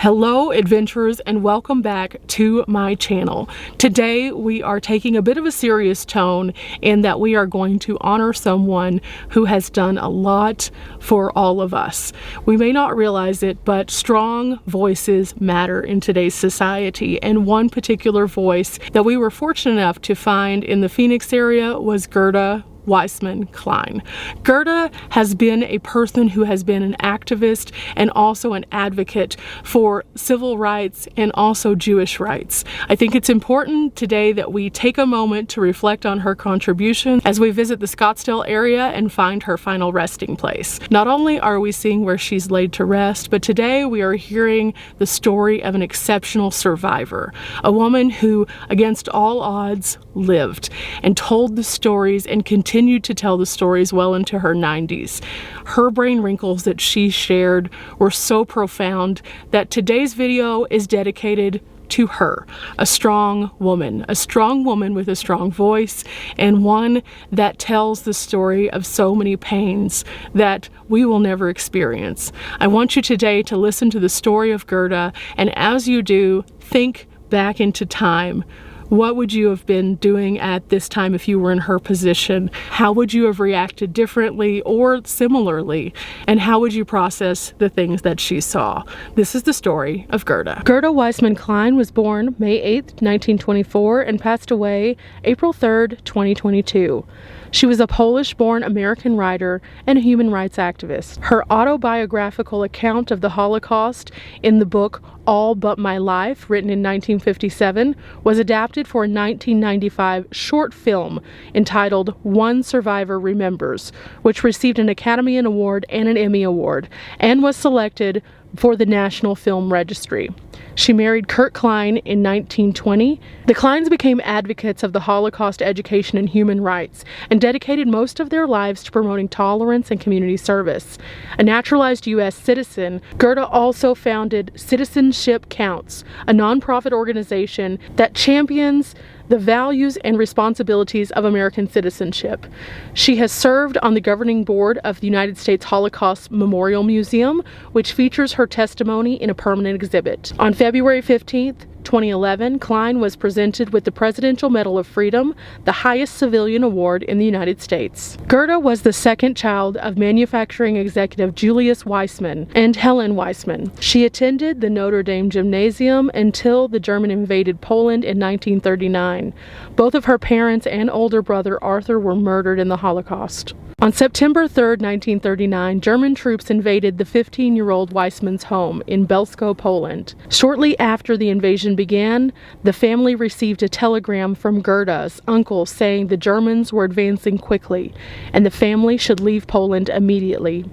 Hello adventurers, and welcome back to my channel. Today we are taking a bit of a serious tone in that we are going to honor someone who has done a lot for all of us. We may not realize it, but strong voices matter in today's society, and one particular voice that we were fortunate enough to find in the Phoenix area was Gerda Weissmann Klein. Gerda has been a person who has been an activist and also an advocate for civil rights and also Jewish rights. I think it's important today that we take a moment to reflect on her contribution as we visit the Scottsdale area and find her final resting place. Not only are we seeing where she's laid to rest, but today we are hearing the story of an exceptional survivor, a woman who, against all odds, lived and told the stories and continued to tell the stories well into her 90s. Her brain wrinkles that she shared were so profound that today's video is dedicated to her, a strong woman with a strong voice, and one that tells the story of so many pains that we will never experience. I want you today to listen to the story of Gerda, and as you do, think back into time. What would you have been doing at this time if you were in her position? How would you have reacted differently or similarly? And how would you process the things that she saw? This is the story of Gerda. Gerda Weissmann Klein was born May 8, 1924 and passed away April 3, 2022. She was a Polish-born American writer and a human rights activist. Her autobiographical account of the Holocaust in the book All But My Life, written in 1957, was adapted for a 1995 short film entitled One Survivor Remembers, which received an Academy Award and an Emmy Award, and was selected for the National Film Registry. She married Kurt Klein in 1920. The Kleins became advocates of the Holocaust education and human rights and dedicated most of their lives to promoting tolerance and community service. A naturalized U.S. citizen, Gerda also founded Citizenship Counts, a nonprofit organization that champions the values and responsibilities of American citizenship. She has served on the governing board of the United States Holocaust Memorial Museum, which features her testimony in a permanent exhibit. On February 15th, 2011, Klein was presented with the Presidential Medal of Freedom, the highest civilian award in the United States. Gerda was the second child of manufacturing executive Julius Weissmann and Helen Weissmann. She attended the Notre Dame Gymnasium until the German invaded Poland in 1939. Both of her parents and older brother Arthur were murdered in the Holocaust. On September 3, 1939, German troops invaded the 15-year-old Weissmann's home in Belsko, Poland. Shortly after the invasion began, the family received a telegram from Gerda's uncle saying the Germans were advancing quickly and the family should leave Poland immediately.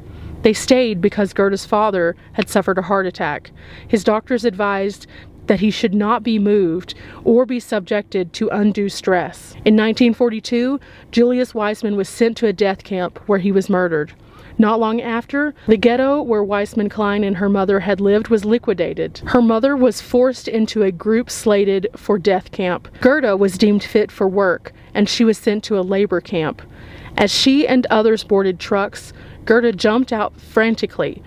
They stayed because Gerda's father had suffered a heart attack. His doctors advised that he should not be moved or be subjected to undue stress. In 1942, Julius Weissmann was sent to a death camp where he was murdered. Not long after, the ghetto where Weissmann Klein and her mother had lived was liquidated. Her mother was forced into a group slated for death camp. Gerda was deemed fit for work, and she was sent to a labor camp. As she and others boarded trucks, Gerda jumped out frantically,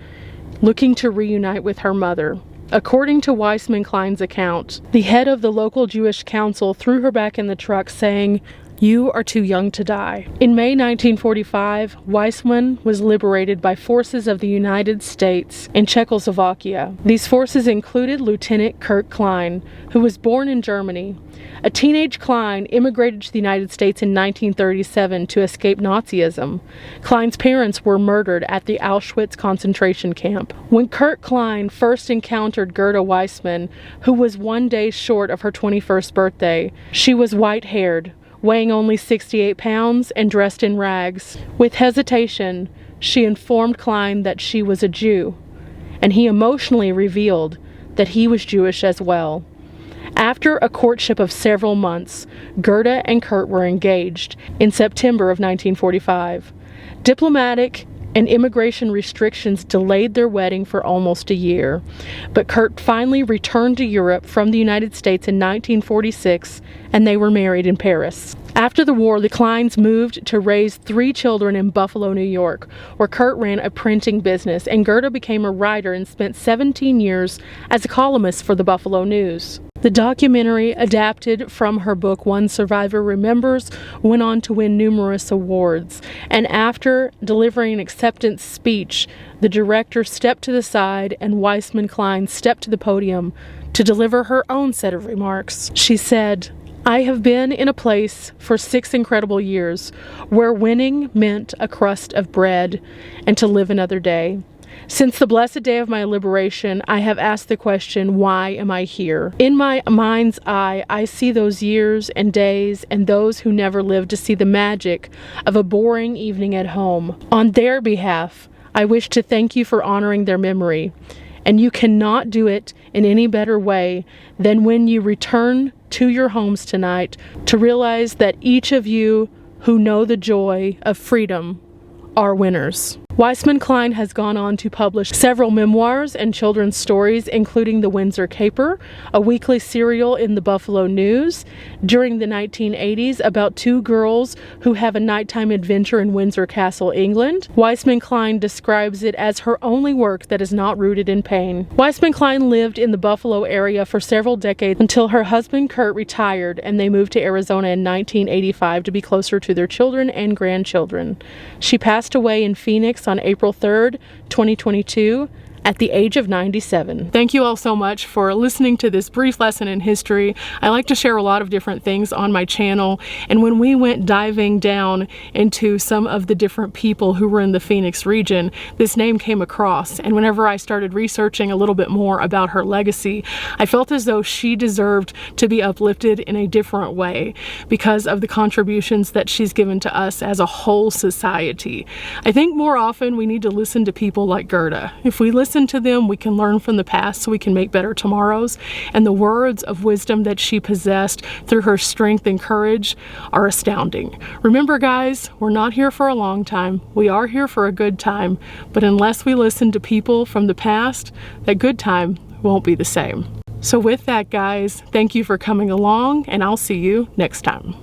looking to reunite with her mother. According to Weissmann Klein's account, the head of the local Jewish council threw her back in the truck saying, "You are too young to die." In May 1945, Weissmann was liberated by forces of the United States and Czechoslovakia. These forces included Lieutenant Kurt Klein, who was born in Germany. A teenage Klein immigrated to the United States in 1937 to escape Nazism. Klein's parents were murdered at the Auschwitz concentration camp. When Kurt Klein first encountered Gerda Weissmann, who was one day short of her 21st birthday, she was white-haired, weighing only 68 pounds and dressed in rags. With hesitation, she informed Klein that she was a Jew, and he emotionally revealed that he was Jewish as well. After a courtship of several months, Gerda and Kurt were engaged in September of 1945. Diplomatic and immigration restrictions delayed their wedding for almost a year, but Kurt finally returned to Europe from the United States in 1946, and they were married in Paris. After the war, the Kleins moved to raise 3 children in Buffalo, New York, where Kurt ran a printing business, and Gerda became a writer and spent 17 years as a columnist for the Buffalo News. The documentary, adapted from her book One Survivor Remembers, went on to win numerous awards, and after delivering an acceptance speech, the director stepped to the side and Weissmann Klein stepped to the podium to deliver her own set of remarks. She said, "I have been in a place for 6 incredible years where winning meant a crust of bread and to live another day. Since the blessed day of my liberation, I have asked the question, why am I here? In my mind's eye, I see those years and days and those who never lived to see the magic of a boring evening at home. On their behalf, I wish to thank you for honoring their memory. And you cannot do it in any better way than when you return to your homes tonight to realize that each of you who know the joy of freedom are winners." Weissmann Klein has gone on to publish several memoirs and children's stories, including The Windsor Caper, a weekly serial in the Buffalo News during the 1980s about 2 girls who have a nighttime adventure in Windsor Castle, England. Weissmann Klein describes it as her only work that is not rooted in pain. Weissmann Klein lived in the Buffalo area for several decades until her husband Kurt retired and they moved to Arizona in 1985 to be closer to their children and grandchildren. She passed away in Phoenix on April 3rd, 2022, at the age of 97. Thank you all so much for listening to this brief lesson in history. I like to share a lot of different things on my channel, and when we went diving down into some of the different people who were in the Phoenix region, this name came across, and whenever I started researching a little bit more about her legacy, I felt as though she deserved to be uplifted in a different way because of the contributions that she's given to us as a whole society. I think more often we need to listen to people like Gerda. If we listen to them, we can learn from the past so we can make better tomorrows. And the words of wisdom that she possessed through her strength and courage are astounding. Remember, guys, we're not here for a long time. We are here for a good time. But unless we listen to people from the past, that good time won't be the same. So with that, guys, thank you for coming along, and I'll see you next time.